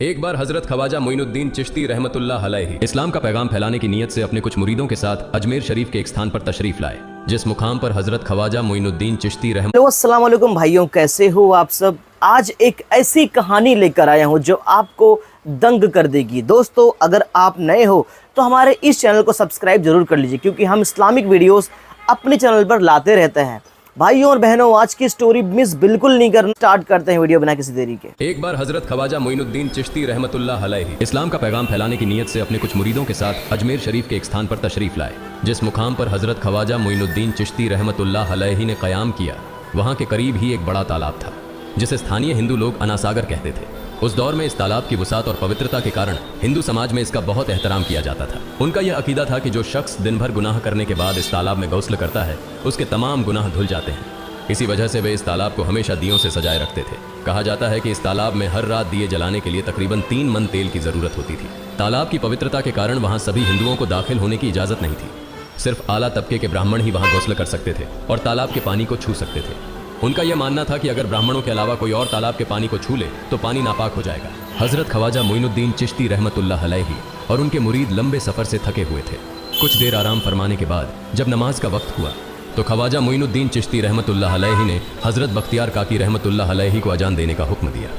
एक बार हजरत ख्वाजा मोइनुद्दीन चिश्ती रहमतुल्लाह अलैहि इस्लाम का पैगाम फैलाने की नीयत से अपने कुछ मुरीदों के साथ अजमेर शरीफ के एक स्थान पर तशरीफ लाए, जिस मुकाम पर हजरत ख्वाजा मोइनुद्दीन चिश्ती अस्सलाम वालेकुम भाइयों, कैसे हो आप सब। आज एक ऐसी कहानी लेकर आया हूं जो आपको दंग कर देगी। दोस्तों, अगर आप नए हो तो हमारे इस चैनल को सब्सक्राइब जरूर कर लीजिए, क्योंकि हम इस्लामिक वीडियोस अपने चैनल पर लाते रहते हैं। भाइयों और बहनों, आज की स्टोरी मिस बिल्कुल नहीं करना। स्टार्ट करते हैं वीडियो बिना किसी देरी के। एक बार हजरत ख्वाजा मोइनुद्दीन चिश्ती रहमतुल्लाह अलैहि इस्लाम का पैगाम फैलाने की नीयत से अपने कुछ मुरीदों के साथ अजमेर शरीफ के एक स्थान पर तशरीफ लाए, जिस मुकाम पर हजरत ख्वाजा मोइनुद्दीन चिश्ती रहमतुल्लाह अलैहि ने क़याम किया, वहाँ के करीब ही एक बड़ा तालाब था, जिसे स्थानीय हिंदू लोग अनासागर कहते थे। उस दौर में इस तालाब की वसात और पवित्रता के कारण हिंदू समाज में इसका बहुत एहतराम किया जाता था। उनका यह अकीदा था कि जो शख्स दिन भर गुनाह करने के बाद इस तालाब में गौस्ल करता है, उसके तमाम गुनाह धुल जाते हैं। इसी वजह से वे इस तालाब को हमेशा दियों से सजाए रखते थे। कहा जाता है कि इस तालाब में हर रात दिए जलाने के लिए तकरीबन 3 मन तेल की जरूरत होती थी। तालाब की पवित्रता के कारण वहाँ सभी हिंदुओं को दाखिल होने की इजाज़त नहीं थी। सिर्फ आला तबके के ब्राह्मण ही वहाँ गौस्ल कर सकते थे और तालाब के पानी को छू सकते थे। उनका यह मानना था कि अगर ब्राह्मणों के अलावा कोई और तालाब के पानी को छू ले तो पानी नापाक हो जाएगा। हजरत ख्वाजा मोइनुद्दीन चिश्ती रहमतुल्लाह अलैहि और उनके मुरीद लंबे सफ़र से थके हुए थे। कुछ देर आराम फरमाने के बाद जब नमाज का वक्त हुआ तो ख्वाजा मोइनुद्दीन चिश्ती रहमतुल्लाह अलैहि ने हजरत बख्तियार काकी रहमतुल्लाह अलैहि को अजान देने का हुक्म दिया।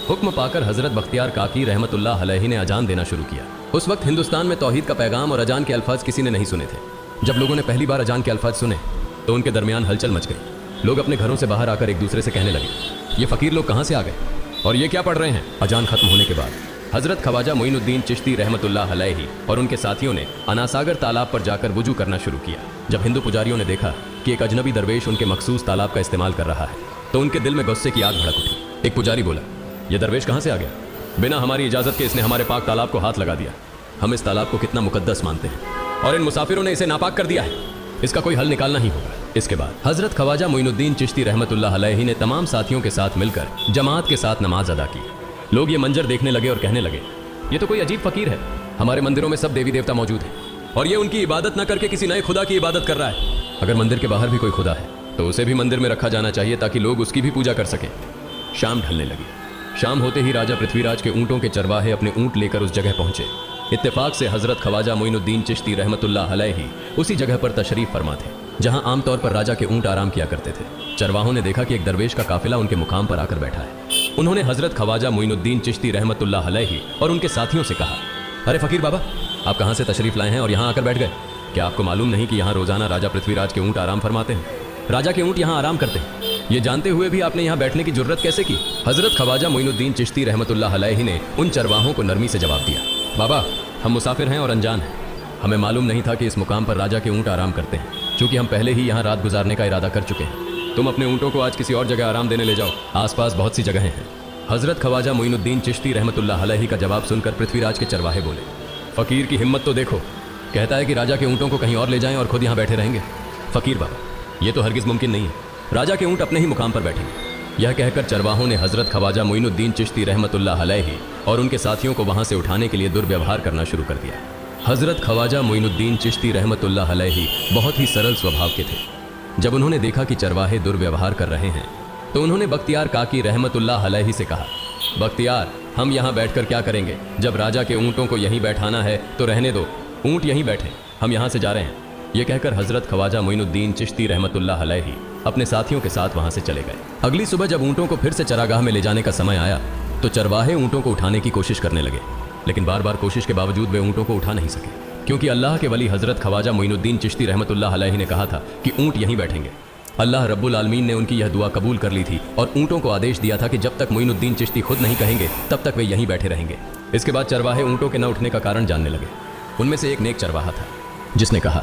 हुक्म पाकर हजरत बख्तियार काकी रहमतुल्लाह अलैहि ने अजान देना शुरू किया। उस वक्त हिंदुस्तान में तौहीद का पैगाम और अजान के अल्फाज किसी ने नहीं सुने थे। जब लोगों ने पहली बार अजान के अल्फाज सुने तो उनके दरमियान हलचल मच गई। लोग अपने घरों से बाहर आकर एक दूसरे से कहने लगे, ये फ़कीर लोग कहाँ से आ गए और ये क्या पढ़ रहे हैं। अजान खत्म होने के बाद हजरत ख्वाजा मोइनुद्दीन चिश्ती रहमतुल्लाह अलैहि और उनके साथियों ने अनासागर तालाब पर जाकर वुजू करना शुरू किया। जब हिंदू पुजारियों ने देखा कि एक अजनबी दरवेश उनके मखसूस तालाब का इस्तेमाल कर रहा है तो उनके दिल में गुस्से की आग भड़क उठी। एक पुजारी बोला, यह दरवेश कहाँ से आ गया। बिना हमारी इजाज़त के इसने हमारे पाक तालाब को हाथ लगा दिया। हम इस तालाब को कितना मुकद्दस मानते हैं और इन मुसाफिरों ने इसे नापाक कर दिया है। इसका कोई हल निकालना ही होगा। इसके बाद हजरत ख्वाजा मोइनुद्दीन चिश्ती रहमतुल्लाह अलैहि ने तमाम साथियों के साथ मिलकर जमात के साथ नमाज अदा की। लोग ये मंजर देखने लगे और कहने लगे, ये तो कोई अजीब फ़कीर है। हमारे मंदिरों में सब देवी देवता मौजूद हैं और ये उनकी इबादत न करके किसी नए खुदा की इबादत कर रहा है। अगर मंदिर के बाहर भी कोई खुदा है तो उसे भी मंदिर में रखा जाना चाहिए ताकि लोग उसकी भी पूजा कर सकें। शाम ढलने लगी। शाम होते ही राजा पृथ्वीराज के ऊँटों के चरवाहे अपने ऊँट लेकर उस जगह पहुँचे। इत्तेफाक से हजरत ख्वाजा मोइनुद्दीन चिश्ती रहमतुल्लाह अलैहि उसी जगह पर तशरीफ़ फरमा थे जहाँ आमतौर पर राजा के ऊँट आराम किया करते थे। चरवाहों ने देखा कि एक दरवेश का काफिला उनके मुकाम पर आकर बैठा है। उन्होंने हजरत ख्वाजा मोइनुद्दीन चिश्ती रहमतुल्लाह अलैहि और उनके साथियों से कहा, अरे फ़कीर बाबा, आप कहाँ से तशरीफ़ लाए हैं और यहाँ आकर बैठ गए। क्या आपको मालूम नहीं कि यहाँ रोज़ाना राजा पृथ्वीराज के ऊँट आराम फरमाते हैं। राजा के ऊँट यहाँ आराम करते हैं। ये जानते हुए भी आपने यहाँ बैठने की जुर्रत कैसे की। हजरत ख्वाजा मोइनुद्दीन चिश्ती रहमतुल्लाह अलैहि ने उन चरवाहों को नरमी से जवाब दिया, बाबा, हम मुसाफिर हैं और अनजान हैं। हमें मालूम नहीं था कि इस मुकाम पर राजा के ऊँट आराम करते हैं। चूँकि हम पहले ही यहाँ रात गुजारने का इरादा कर चुके हैं, तुम अपने ऊँटों को आज किसी और जगह आराम देने ले जाओ। आसपास बहुत सी जगहें हैं। हजरत ख्वाजा मोइनुद्दीन चिश्ती रहमतुल्लाह अलैहि का जवाब सुनकर पृथ्वीराज के चरवाहे बोले, फ़कीर की हिम्मत तो देखो, कहता है कि राजा के ऊँटों को कहीं और ले जाएं और खुद यहाँ बैठे रहेंगे। फ़कीर बाबा, ये तो हरगिज़ मुमकिन नहीं है। राजा के ऊँट अपने ही मुकाम पर बैठेंगे। यह कहकर चरवाहों ने हजरत ख्वाजा मोइनुद्दीन चिश्ती रहमतुल्लाह अलैहि और उनके साथियों को वहाँ से उठाने के लिए दुर्व्यवहार करना शुरू कर दिया। हजरत ख्वाजा मोइनुद्दीन चिश्ती रहमतुल्लाह अलैहि बहुत ही सरल स्वभाव के थे। जब उन्होंने देखा कि चरवाहे दुर्व्यवहार कर रहे हैं तो उन्होंने बख्तियार काकी रहमतुल्लाह अलैहि से कहा, बख्तियार, हम यहाँ बैठकर क्या करेंगे। जब राजा के ऊँटों को यहीं बैठाना है तो रहने दो, ऊँट यहीं बैठे, हम यहाँ से जा रहे हैं। ये कहकर हजरत ख्वाजा मोइनुद्दीन चिश्ती रहमतुल्लाह अलैहि अपने साथियों के साथ वहाँ से चले गए। अगली सुबह जब ऊँटों को फिर से चरागाह में ले जाने का समय आया तो चरवाहे ऊँटों को उठाने की कोशिश करने लगे, लेकिन बार बार कोशिश के बावजूद वे ऊँटों को उठा नहीं सके, क्योंकि अल्लाह के वली हजरत ख्वाजा मोइनुद्दीन चिश्ती रहमतुल्लाह अलैहि ने कहा था कि ऊँट यहीं बैठेंगे। अल्लाह रब्बुल आलमीन ने उनकी यह दुआ कबूल कर ली थी और ऊँटों को आदेश दिया था कि जब तक मोइनुद्दीन चिश्ती खुद नहीं कहेंगे तब तक वे यहीं बैठे रहेंगे। इसके बाद चरवाहे ऊँटों के न उठने का कारण जानने लगे। उनमें से एक नेक चरवाहा था जिसने कहा,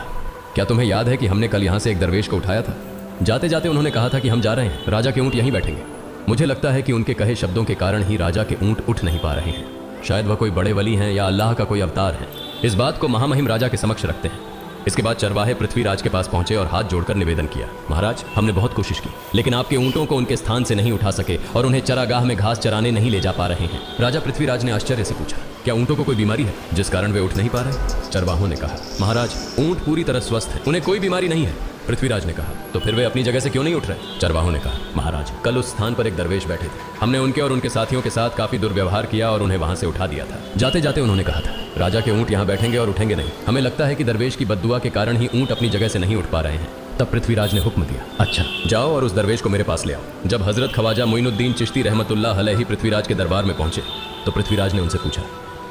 क्या तुम्हें याद है कि हमने कल यहाँ से एक दरवेश को उठाया था। जाते जाते उन्होंने कहा था कि हम जा रहे हैं, राजा के ऊँट यहीं बैठेंगे। मुझे लगता है कि उनके कहे शब्दों के कारण ही राजा के ऊँट उठ नहीं पा रहे हैं। शायद वह कोई बड़े वली हैं या अल्लाह का कोई अवतार है। इस बात को महामहिम राजा के समक्ष रखते हैं। इसके बाद चरवाहे पृथ्वीराज के पास पहुंचे और हाथ जोड़कर निवेदन किया, महाराज, हमने बहुत कोशिश की लेकिन आपके ऊँटों को उनके स्थान से नहीं उठा सके और उन्हें चरागाह में घास चराने नहीं ले जा पा रहे हैं। राजा पृथ्वीराज ने आश्चर्य से पूछा, क्या ऊँटों को कोई बीमारी है जिस कारण वे उठ नहीं पा रहे। चरवाहों ने कहा, महाराज, ऊँट पूरी तरह स्वस्थ है, उन्हें कोई बीमारी नहीं है। पृथ्वीराज ने कहा, तो फिर वे अपनी जगह से क्यों नहीं उठ रहे? चरवाहों ने कहा, महाराज कल उस स्थान पर एक दरवेश बैठे थे, हमने उनके और उनके साथियों के साथ काफी दुर्व्यवहार किया और उन्हें वहां से उठा दिया था। जाते जाते उन्होंने कहा था, राजा के ऊंट यहाँ बैठेंगे और उठेंगे नहीं। हमें लगता है कि दरवेश की बद्दुआ के कारण ही ऊंट अपनी जगह से नहीं उठ पा रहे हैं। तब पृथ्वीराज ने हुक्म दिया, अच्छा जाओ और उस दरवेश को मेरे पास ले आओ। जब हजरत ख्वाजा मोइनुद्दीन चिश्ती रहमतुल्लाह अलैहि पृथ्वीराज के दरबार में पहुंचे तो पृथ्वीराज ने उनसे पूछा,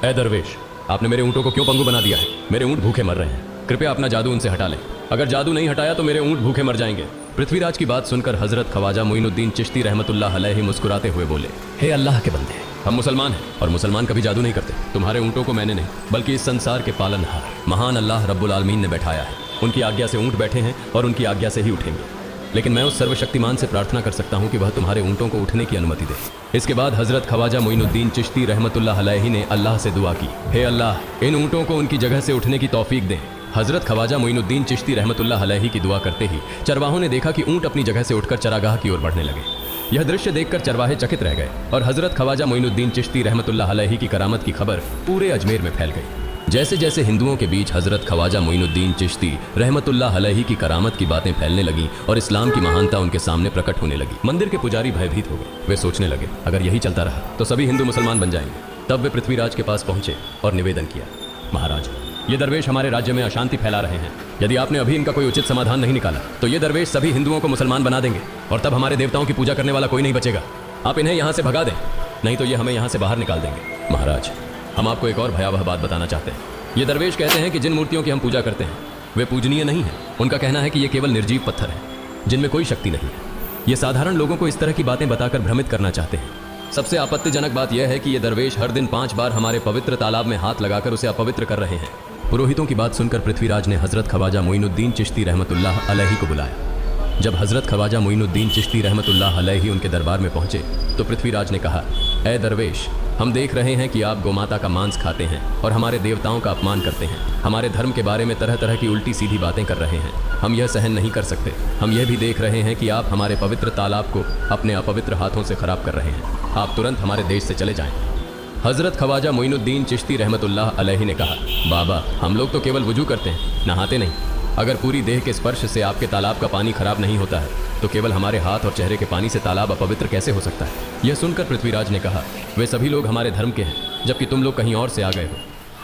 ए दरवेश, आपने मेरे ऊँटों को क्यों पंगु बना दिया है? मेरे ऊँट भूखे मर रहे हैं, कृपया अपना जादू उनसे हटा लें। अगर जादू नहीं हटाया तो मेरे ऊँट भूखे मर जाएंगे। पृथ्वीराज की बात सुनकर हजरत ख्वाजा मोइनुद्दीन चिश्ती रहमतुल्लाह अलैहि मुस्कुराते हुए बोले, हे अल्लाह के बंदे, हम मुसलमान हैं और मुसलमान कभी जादू नहीं करते। तुम्हारे ऊँटों को मैंने नहीं बल्कि इस संसार के पालनहार महान अल्लाह रब्बुल आलमीन ने बैठाया है। उनकी आज्ञा से ऊँट बैठे हैं और उनकी आज्ञा से ही उठेंगे। लेकिन मैं उस सर्वशक्तिमान से प्रार्थना कर सकता हूँ कि वह तुम्हारे ऊँटों को उठने की अनुमति दे। इसके बाद हजरत ख्वाजा मोइनुद्दीन चिश्ती रहमतुल्लाह अलैहि ने अल्लाह से दुआ की, हे अल्लाह, इन ऊँटों को उनकी जगह से उठने की तौफीक दें। हजरत ख्वाजा मोइनुद्दीन चिश्ती रहमतुल्लाह अलैहि की दुआ करते ही चरवाहों ने देखा कि ऊँट अपनी जगह से उठकर चरागाह की ओर बढ़ने लगे। यह दृश्य देखकर चरवाहे चकित रह गए और हजरत ख्वाजा मोइनुद्दीन चिश्ती रहमतुल्लाह अलैहि की करामत की खबर पूरे अजमेर में फैल गई। जैसे जैसे हिंदुओं के बीच हजरत ख्वाजा मोइनुद्दीन चिश्ती रहमतुल्लाह अलैहि की करामत की बातें फैलने लगी और इस्लाम की महानता उनके सामने प्रकट होने लगी, मंदिर के पुजारी भयभीत हो गए। वे सोचने लगे, अगर यही चलता रहा तो सभी हिंदू मुसलमान बन जाएंगे। तब वे पृथ्वीराज के पास पहुंचे और निवेदन किया, महाराज, ये दरवेश हमारे राज्य में अशांति फैला रहे हैं। यदि आपने अभी इनका कोई उचित समाधान नहीं निकाला तो ये दरवेश सभी हिंदुओं को मुसलमान बना देंगे और तब हमारे देवताओं की पूजा करने वाला कोई नहीं बचेगा। आप इन्हें यहाँ से भगा दें, नहीं तो ये हमें यहाँ से बाहर निकाल देंगे। महाराज, हम आपको एक और भयावह बात बताना चाहते हैं। ये दरवेश कहते हैं कि जिन मूर्तियों की हम पूजा करते हैं वे पूजनीय नहीं है। उनका कहना है कि ये केवल निर्जीव पत्थर है जिनमें कोई शक्ति नहीं है। ये साधारण लोगों को इस तरह की बातें बताकर भ्रमित करना चाहते हैं। सबसे आपत्तिजनक बात यह है कि ये दरवेश हर दिन 5 बार हमारे पवित्र तालाब में हाथ लगाकर उसे अपवित्र कर रहे हैं। पुरोहितों की बात सुनकर पृथ्वीराज ने हजरत ख्वाजा मोइनुद्दीन चिश्ती रहमतुल्लाह अलैहि को बुलाया। जब हजरत ख्वाजा मोइनुद्दीन चिश्ती रहमतुल्लाह अलैहि उनके दरबार में पहुंचे तो पृथ्वीराज ने कहा, ए दरवेश, हम देख रहे हैं कि आप गोमाता का मांस खाते हैं और हमारे देवताओं का अपमान करते हैं। हमारे धर्म के बारे में तरह तरह की उल्टी सीधी बातें कर रहे हैं। हम यह सहन नहीं कर सकते। हम यह भी देख रहे हैं कि आप हमारे पवित्र तालाब को अपने अपवित्र हाथों से खराब कर रहे हैं। आप तुरंत हमारे देश से चले जाएं। हजरत ख्वाजा मोइनुद्दीन चिश्ती रहमतुल्लाह अलैहि ने कहा, बाबा, हम लोग तो केवल वुजू करते हैं, नहाते नहीं। अगर पूरी देह के स्पर्श से आपके तालाब का पानी खराब नहीं होता है तो केवल हमारे हाथ और चेहरे के पानी से तालाब अपवित्र कैसे हो सकता है? यह सुनकर पृथ्वीराज ने कहा, वे सभी लोग हमारे धर्म के हैं जबकि तुम लोग कहीं और से आ गए हो।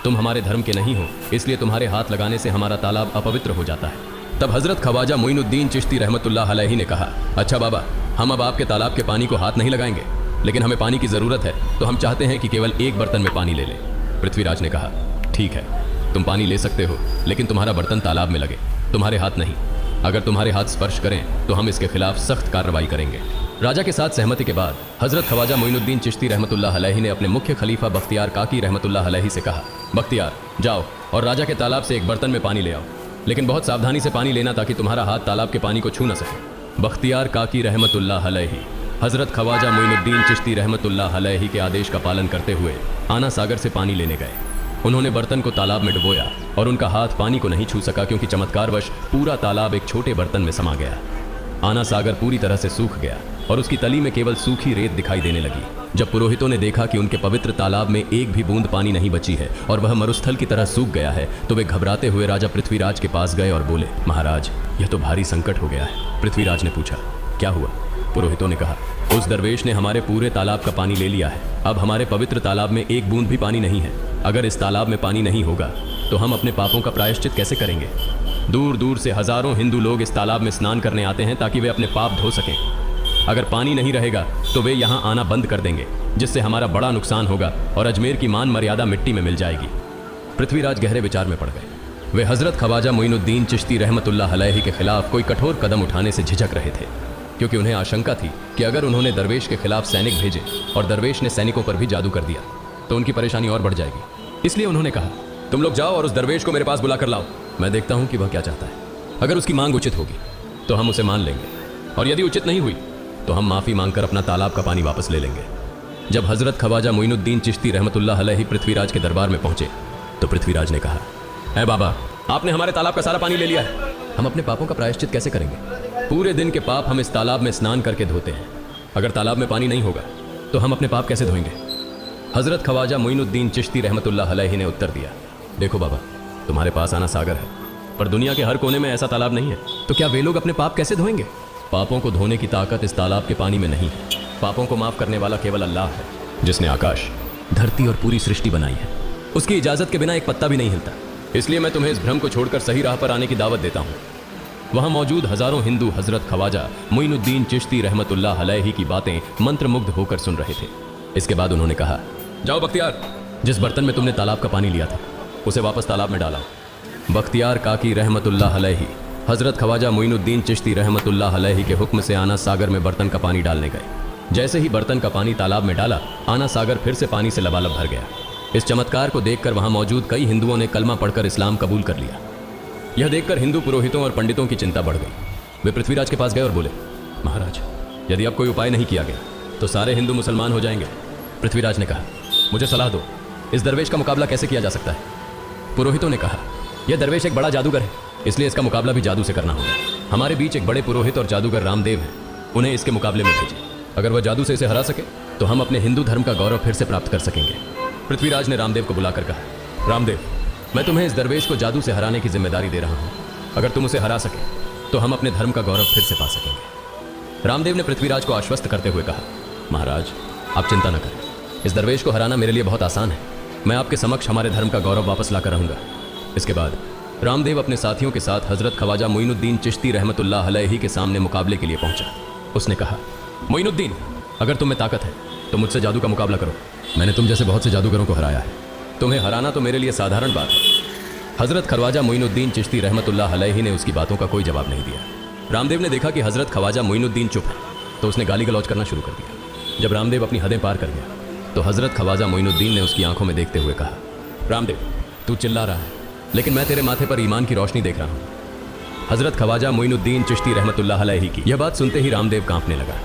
तुम हमारे धर्म के नहीं हो, इसलिए तुम्हारे हाथ लगाने से हमारा तालाब अपवित्र हो जाता है। तब हजरत ख्वाजा मोइनुद्दीन चिश्ती रहमतुल्लाह अलैहि ने कहा, अच्छा बाबा, हम अब आपके तालाब के पानी को हाथ नहीं लगाएंगे, लेकिन हमें पानी की ज़रूरत है तो हम चाहते हैं कि केवल एक बर्तन में पानी ले लें। पृथ्वीराज ने कहा, ठीक है, तुम पानी ले सकते हो, लेकिन तुम्हारा बर्तन तालाब में लगे, तुम्हारे हाथ नहीं। अगर तुम्हारे हाथ स्पर्श करें तो हम इसके खिलाफ सख्त कार्रवाई करेंगे। राजा के साथ सहमति के बाद हजरत ख्वाजा मोइनुद्दीन चिश्ती रहमतुल्लाह अलैहि ने अपने मुख्य खलीफा बख्तियार काकी रहमतुल्लाह अलैहि से कहा, बख्तियार, जाओ और राजा के तालाब से एक बर्तन में पानी ले आओ, लेकिन बहुत सावधानी से पानी लेना ताकि तुम्हारा हाथ तालाब के पानी को छू न सके। बख्तियार काकी रहमतुल्लाह अलैहि हजरत ख्वाजा मोइनुद्दीन चिश्ती रहमतुल्लाह अलैहि के आदेश का पालन करते हुए आना सागर से पानी लेने गए। उन्होंने बर्तन को तालाब में डुबोया और उनका हाथ पानी को नहीं छू सका क्योंकि चमत्कारवश पूरा तालाब एक छोटे बर्तन में समा गया। आना सागर पूरी तरह से सूख गया और उसकी तली में केवल सूखी रेत दिखाई देने लगी। जब पुरोहितों ने देखा कि उनके पवित्र तालाब में एक भी बूंद पानी नहीं बची है और वह मरुस्थल की तरह सूख गया है तो वे घबराते हुए राजा पृथ्वीराज के पास गए और बोले, महाराज, यह तो भारी संकट हो गया है। पृथ्वीराज ने पूछा, क्या हुआ? पुरोहितों ने कहा, उस दरवेश ने हमारे पूरे तालाब का पानी ले लिया है। अब हमारे पवित्र तालाब में एक बूंद भी पानी नहीं है। अगर इस तालाब में पानी नहीं होगा तो हम अपने पापों का प्रायश्चित कैसे करेंगे? दूर दूर से हजारों हिंदू लोग इस तालाब में स्नान करने आते हैं ताकि वे अपने पाप धो सकें। अगर पानी नहीं रहेगा तो वे यहाँ आना बंद कर देंगे, जिससे हमारा बड़ा नुकसान होगा और अजमेर की मान मर्यादा मिट्टी में मिल जाएगी। पृथ्वीराज गहरे विचार में पड़ गए। वे हजरत ख्वाजा मोइनुद्दीन चिश्ती रहमतुल्लाह अलैहि के खिलाफ कोई कठोर कदम उठाने से झिझक रहे थे, क्योंकि उन्हें आशंका थी कि अगर उन्होंने दरवेश के खिलाफ सैनिक भेजे और दरवेश ने सैनिकों पर भी जादू कर दिया तो उनकी परेशानी और बढ़ जाएगी। इसलिए उन्होंने कहा, तुम लोग जाओ और उस दरवेश को मेरे पास बुला कर लाओ। मैं देखता हूं कि वह क्या चाहता है। अगर उसकी मांग उचित होगी तो हम उसे मान लेंगे, और यदि उचित नहीं हुई तो हम माफ़ी मांगकर अपना तालाब का पानी वापस ले लेंगे। जब हजरत ख्वाजा मोइनुद्दीन चिश्ती रहमतुल्लाह अलैहि पृथ्वीराज के दरबार में पहुंचे तो पृथ्वीराज ने कहा, ऐ बाबा, आपने हमारे तालाब का सारा पानी ले लिया है। हम अपने पापों का प्रायश्चित कैसे करेंगे? पूरे दिन के पाप हम इस तालाब में स्नान करके धोते हैं। अगर तालाब में पानी नहीं होगा तो हम अपने पाप कैसे धोएंगे? हजरत ख्वाजा मोइनुद्दीन चिश्ती रहमतुल्लाह अलैहि ने उत्तर दिया, देखो बाबा, तुम्हारे पास आना सागर है, पर दुनिया के हर कोने में ऐसा तालाब नहीं है। तो क्या वे लोग अपने पाप कैसे धोएंगे? पापों को धोने की ताकत इस तालाब के पानी में नहीं है। पापों को माफ करने वाला केवल अल्लाह है, जिसने आकाश, धरती और पूरी सृष्टि बनाई है। उसकी इजाजत के बिना एक पत्ता भी नहीं हिलता। इसलिए मैं तुम्हें इस भ्रम को छोड़कर सही राह पर आने की दावत देता हूँ। वहाँ मौजूद हजारों हिंदू हजरत ख्वाजा मोइनुद्दीन चिश्ती रहमतुल्लाह अलैहि की बातें मंत्रमुग्ध होकर सुन रहे थे। इसके बाद उन्होंने कहा, जाओ बख्तियार, जिस बर्तन में तुमने तालाब का पानी लिया था उसे वापस तालाब में डालाओ। बख्तियार काकी रहमतुल्लाह अलैहि हजरत ख्वाजा मोइनुद्दीन चिश्ती रहमतुल्लाह अलैहि के हुक्म से आना सागर में बर्तन का पानी डालने गए। जैसे ही बर्तन का पानी तालाब में डाला, आना सागर फिर से पानी से लबालब भर गया। इस चमत्कार को देखकर वहां मौजूद कई हिंदुओं ने कलमा पढ़कर इस्लाम कबूल कर लिया। यह देखकर हिंदू पुरोहितों और पंडितों की चिंता बढ़ गई। वे पृथ्वीराज के पास गए और बोले, महाराज, यदि अब कोई उपाय नहीं किया गया तो सारे हिंदू मुसलमान हो जाएंगे। पृथ्वीराज ने कहा, मुझे सलाह दो, इस दरवेश का मुकाबला कैसे किया जा सकता है? पुरोहितों ने कहा, यह दरवेश एक बड़ा जादूगर है, इसलिए इसका मुकाबला भी जादू से करना होगा। हमारे बीच एक बड़े पुरोहित और जादूगर रामदेव हैं, उन्हें इसके मुकाबले में भेजें। अगर वह जादू से इसे हरा सके तो हम अपने हिंदू धर्म का गौरव फिर से प्राप्त कर सकेंगे। पृथ्वीराज ने रामदेव को बुलाकर कहा, रामदेव, मैं तुम्हें इस दरवेश को जादू से हराने की जिम्मेदारी दे रहा हूँ। अगर तुम उसे हरा सके तो हम अपने धर्म का गौरव फिर से पा सकेंगे। रामदेव ने पृथ्वीराज को आश्वस्त करते हुए कहा, महाराज, आप चिंता न करें, इस दरवेश को हराना मेरे लिए बहुत आसान है। मैं आपके समक्ष हमारे धर्म का गौरव वापस लाकर रहूंगा। इसके बाद रामदेव अपने साथियों के साथ हजरत ख्वाजा मोइनुद्दीन चिश्ती रहमतुल्लाह अलैहि के सामने मुकाबले के लिए पहुंचा। उसने कहा, मोइनुद्दीन, अगर तुम में ताकत है तो मुझसे जादू का मुकाबला करो। मैंने तुम जैसे बहुत से जादूगरों को हराया है, तुम्हें हराना तो मेरे लिए साधारण बात है। हजरत ख्वाजा मोइनुद्दीन चिश्ती रहमतुल्लाह अलैहि ने उसकी बातों का कोई जवाब नहीं दिया। रामदेव ने देखा कि हजरत ख्वाजा मोइनुद्दीन चुप है, तो उसने गाली गलौज करना शुरू कर दिया। जब रामदेव अपनी हदें पार कर गया तो हजरत ख्वाजा मोइनुद्दीन ने उसकी आंखों में देखते हुए कहा, रामदेव, तू चिल्ला रहा है, लेकिन मैं तेरे माथे पर ईमान की रोशनी देख रहा हूँ। हजरत ख्वाजा मोइनुद्दीन चिश्ती रहमतुल्लाह अलैहि की यह बात सुनते ही रामदेव कांपने लगा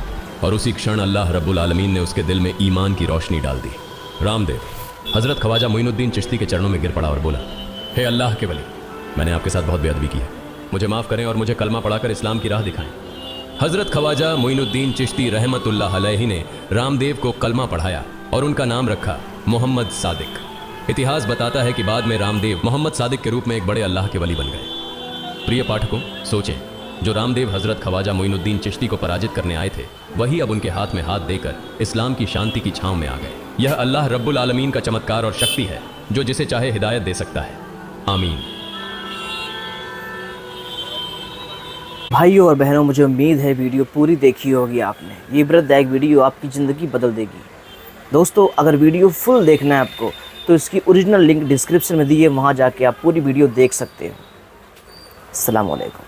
और उसी क्षण अल्लाह रब्बुल आलमीन ने उसके दिल में ईमान की रोशनी डाल दी। रामदेव हजरत ख्वाजा मोइनुद्दीन चिश्ती के चरणों में गिर पड़ा और बोला, हे अल्लाह के वली, मैंने आपके साथ बहुत बेअदबी की है, मुझे माफ़ करें और मुझे कलमा पढ़ाकर इस्लाम की राह दिखाएं। हजरत ख्वाजा मोइनुद्दीन चिश्ती रहमतुल्लाह अलैहि ने रामदेव को कलमा पढ़ाया और उनका नाम रखा मोहम्मद सादिक। इतिहास बताता है कि बाद में रामदेव मोहम्मद सादिक के रूप में एक बड़े अल्लाह के वली बन गए। प्रिय पाठकों, सोचें, जो रामदेव हजरत ख्वाजा मोइनुद्दीन चिश्ती को पराजित करने आए थे, वही अब उनके हाथ में हाथ देकर इस्लाम की शांति की छांव में आ गए। यह अल्लाह रब्बुल आलमीन का चमत्कार और शक्ति है, जो जिसे चाहे हिदायत दे सकता है। आमीन। भाइयों और बहनों, मुझे उम्मीद है वीडियो पूरी देखी होगी आपने। ये इबरतदायक वीडियो आपकी ज़िंदगी बदल देगी। दोस्तों, अगर वीडियो फुल देखना है आपको तो इसकी ओरिजिनल लिंक डिस्क्रिप्शन में दी है, वहाँ जाके आप पूरी वीडियो देख सकते हो। अस्सलाम वालेकुम।